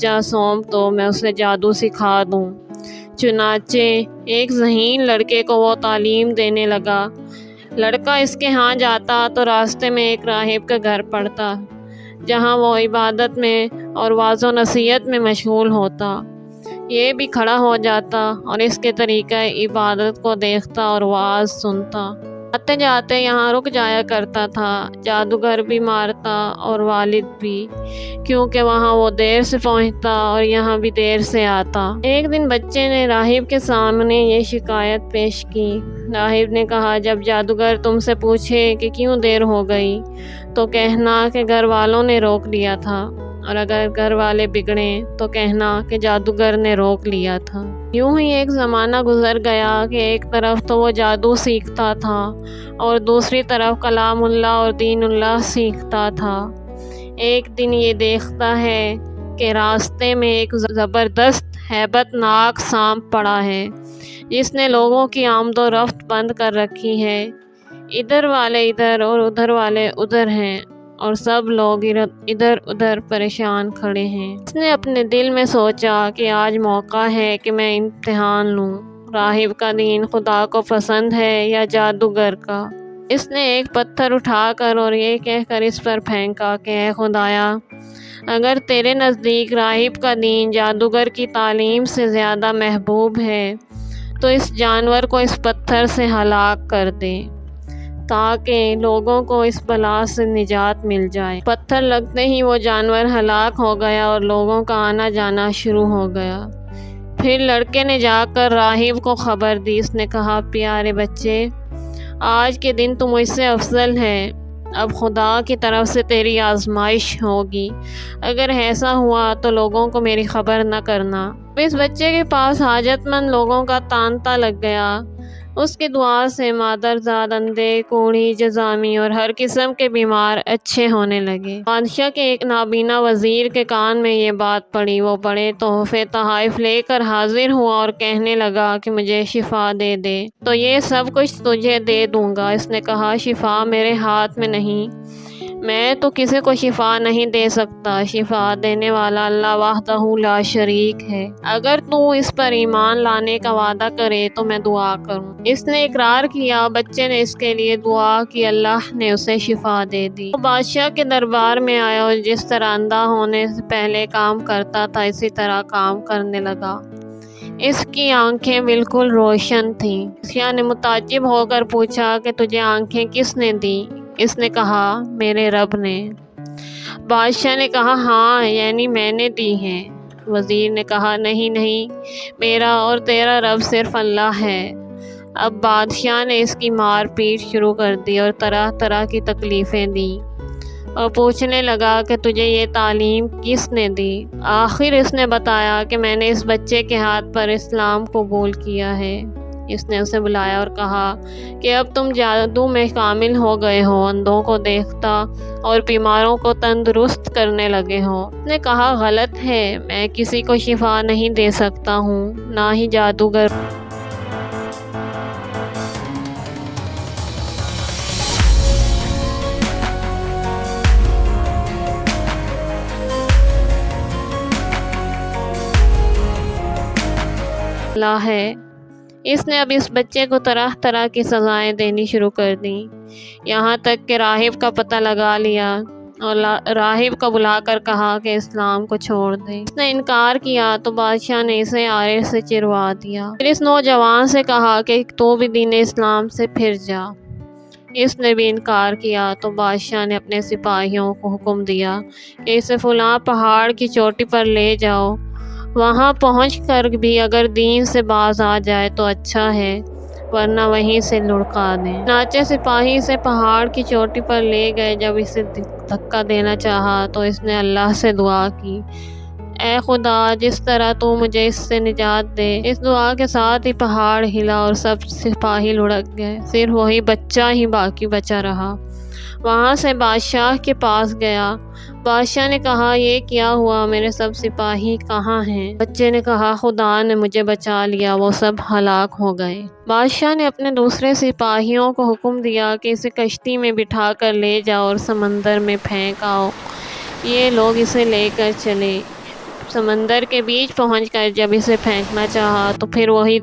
بچہ سونپ دو، میں اسے جادو سکھا دوں۔ چنانچہ ایک ذہین لڑکے کو وہ تعلیم دینے لگا۔ لڑکا اس کے ہاں جاتا تو راستے میں ایک راہب کا گھر پڑتا، جہاں وہ عبادت میں اور واعظ و نصیحت میں مشغول ہوتا۔ یہ بھی کھڑا ہو جاتا اور اس کے طریقہ عبادت کو دیکھتا اور واعظ سنتا۔ آتے جاتے یہاں رک جایا کرتا تھا، جادوگر بھی مارتا اور والد بھی، کیونکہ وہاں وہ دیر سے پہنچتا اور یہاں بھی دیر سے آتا۔ ایک دن بچے نے راہب کے سامنے یہ شکایت پیش کی۔ راہب نے کہا، جب جادوگر تم سے پوچھے کہ کیوں دیر ہو گئی تو کہنا کہ گھر والوں نے روک لیا تھا، اور اگر گھر والے بگڑیں تو کہنا کہ جادوگر نے روک لیا تھا۔ یوں ہی ایک زمانہ گزر گیا کہ ایک طرف تو وہ جادو سیکھتا تھا اور دوسری طرف کلام اللہ اور دین اللہ سیکھتا تھا۔ ایک دن یہ دیکھتا ہے کہ راستے میں ایک زبردست ہیبت ناک سانپ پڑا ہے، جس نے لوگوں کی آمد و رفت بند کر رکھی ہے۔ ادھر والے ادھر اور ادھر والے ادھر ہیں، اور سب لوگ ادھر ادھر پریشان کھڑے ہیں۔ اس نے اپنے دل میں سوچا کہ آج موقع ہے کہ میں امتحان لوں، راہب کا دین خدا کو پسند ہے یا جادوگر کا۔ اس نے ایک پتھر اٹھا کر اور یہ کہہ کر اس پر پھینکا کہ اے خدایا، اگر تیرے نزدیک راہب کا دین جادوگر کی تعلیم سے زیادہ محبوب ہے تو اس جانور کو اس پتھر سے ہلاک کر دے، تاکہ لوگوں کو اس بلا سے نجات مل جائے۔ پتھر لگتے ہی وہ جانور ہلاک ہو گیا اور لوگوں کا آنا جانا شروع ہو گیا۔ پھر لڑکے نے جا کر راہب کو خبر دی۔ اس نے کہا، پیارے بچے، آج کے دن تو مجھ سے افضل ہے، اب خدا کی طرف سے تیری آزمائش ہوگی، اگر ایسا ہوا تو لوگوں کو میری خبر نہ کرنا۔ اس بچے کے پاس حاجت مند لوگوں کا تانتا لگ گیا۔ اس کی دعا سے مادرزاد، اندھے، کوڑھی، جذامی اور ہر قسم کے بیمار اچھے ہونے لگے۔ بادشاہ کے ایک نابینا وزیر کے کان میں یہ بات پڑی۔ وہ بڑے تحفے تحائف لے کر حاضر ہوا اور کہنے لگا کہ مجھے شفا دے دے تو یہ سب کچھ تجھے دے دوں گا۔ اس نے کہا، شفا میرے ہاتھ میں نہیں، میں تو کسی کو شفا نہیں دے سکتا، شفا دینے والا اللہ وحدہ لا شریک ہے، اگر تو اس پر ایمان لانے کا وعدہ کرے تو میں دعا کروں۔ اس نے اقرار کیا۔ بچے نے اس کے لیے دعا کی، اللہ نے اسے شفا دے دی۔ وہ بادشاہ کے دربار میں آیا اور جس طرح اندھا ہونے سے پہلے کام کرتا تھا اسی طرح کام کرنے لگا۔ اس کی آنکھیں بالکل روشن تھیں۔ بادشاہ نے متعجب ہو کر پوچھا کہ تجھے آنکھیں کس نے دی؟ اس نے کہا، میرے رب نے۔ بادشاہ نے کہا، ہاں، یعنی میں نے دی ہیں۔ وزیر نے کہا، نہیں، میرا اور تیرا رب صرف اللہ ہے۔ اب بادشاہ نے اس کی مار پیٹ شروع کر دی اور طرح طرح کی تکلیفیں دی اور پوچھنے لگا کہ تجھے یہ تعلیم کس نے دی؟ آخر اس نے بتایا کہ میں نے اس بچے کے ہاتھ پر اسلام قبول کیا ہے۔ اس نے اسے بلایا اور کہا کہ اب تم جادو میں کامل ہو گئے ہو، اندھوں کو دیکھتا اور بیماروں کو تندرست کرنے لگے ہو۔ اس نے کہا، غلط ہے، میں کسی کو شفا نہیں دے سکتا ہوں، نہ ہی جادوگر۔ اللہ ہے۔ اس نے اب اس بچے کو طرح طرح کی سزائیں دینی شروع کر دیں، یہاں تک کہ راہب کا پتہ لگا لیا اور راہب کو بلا کر کہا کہ اسلام کو چھوڑ دے۔ اس نے انکار کیا تو بادشاہ نے اسے آرے سے چروا دیا۔ پھر اس نوجوان سے کہا کہ تو بھی دین اسلام سے پھر جا۔ اس نے بھی انکار کیا تو بادشاہ نے اپنے سپاہیوں کو حکم دیا کہ اسے فلاں پہاڑ کی چوٹی پر لے جاؤ، وہاں پہنچ کر بھی اگر دین سے باز آ جائے تو اچھا ہے، ورنہ وہیں سے لڑکا دیں۔ چنانچہ سپاہی اسے پہاڑ کی چوٹی پر لے گئے۔ جب اسے دھکا دینا چاہا تو اس نے اللہ سے دعا کی، اے خدا، جس طرح تو مجھے اس سے نجات دے۔ اس دعا کے ساتھ ہی پہاڑ ہلا اور سب سپاہی لڑک گئے، صرف وہی بچہ ہی باقی بچا رہا۔ وہاں سے بادشاہ کے پاس گیا۔ بادشاہ نے کہا، یہ کیا ہوا، میرے سب سپاہی کہاں ہیں؟ بچے نے کہا، خدا نے مجھے بچا لیا، وہ سب ہلاک ہو گئے۔ بادشاہ نے اپنے دوسرے سپاہیوں کو حکم دیا کہ اسے کشتی میں بٹھا کر لے جاؤ اور سمندر میں پھینک آؤ۔ یہ لوگ اسے لے کر چلے۔ سمندر کے بیچ پہنچ کر جب اسے پھینکنا چاہا تو پھر وہی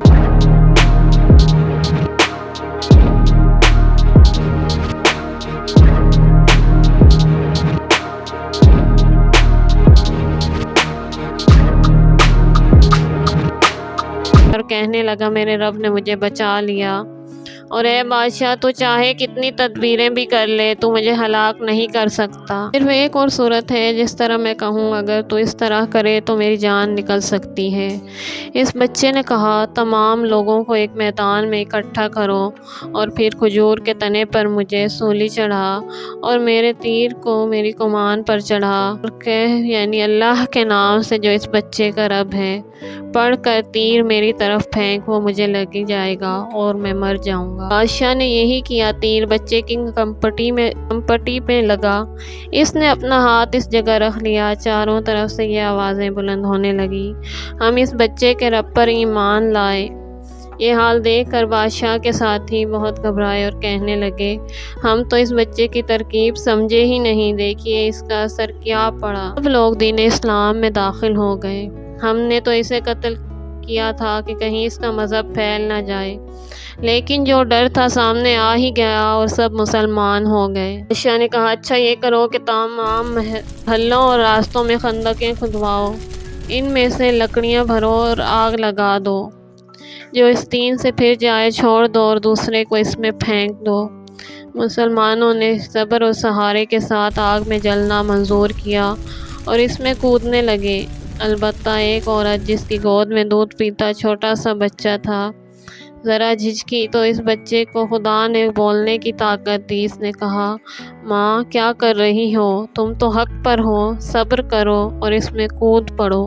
اور کہنے لگا میرے رب نے مجھے بچا لیا، اور اے بادشاہ تو چاہے کتنی تدبیریں بھی کر لے تو مجھے ہلاک نہیں کر سکتا۔ صرف ایک اور صورت ہے جس طرح میں کہوں، اگر تو اس طرح کرے تو میری جان نکل سکتی ہے۔ اس بچے نے کہا تمام لوگوں کو ایک میدان میں اکٹھا کرو اور پھر کھجور کے تنے پر مجھے سولی چڑھا اور میرے تیر کو میری کمان پر چڑھا اور کہہ یعنی اللہ کے نام سے جو اس بچے کا رب ہے پڑھ کر تیر میری طرف پھینک، وہ مجھے لگ جائے گا اور میں مر جاؤں گا۔ بادشاہ نے یہی کیا، تیر بچے کی کمپٹی پہ لگا، اس نے اپنا ہاتھ اس جگہ رکھ لیا، چاروں طرف سے یہ آوازیں بلند ہونے لگی، ہم اس بچے کے رب پر ایمان لائے۔ یہ حال دیکھ کر بادشاہ کے ساتھی بہت گھبرائے اور کہنے لگے ہم تو اس بچے کی ترکیب سمجھے ہی نہیں، دیکھیے اس کا اثر کیا پڑا۔ سب لوگ دین اسلام میں داخل ہو گئے۔ ہم نے تو اسے قتل کیا تھا کہ کہیں اس کا مذہب پھیل نہ جائے، لیکن جو ڈر تھا سامنے آ ہی گیا اور سب مسلمان ہو گئے۔ بادشاہ نے کہا اچھا یہ کرو کہ تمام محلوں اور راستوں میں خندقیں کھدواؤ، ان میں سے لکڑیاں بھرو اور آگ لگا دو، جو اس دین سے پھر جائے چھوڑ دو اور دوسرے کو اس میں پھینک دو۔ مسلمانوں نے صبر اور سہارے کے ساتھ آگ میں جلنا منظور کیا اور اس میں کودنے لگے، البتہ ایک عورت جس کی گود میں دودھ پیتا چھوٹا سا بچہ تھا ذرا جھجکی تو اس بچے کو خدا نے بولنے کی طاقت دی۔ اس نے کہا ماں کیا کر رہی ہو، تم تو حق پر ہو، صبر کرو اور اس میں کود پڑو۔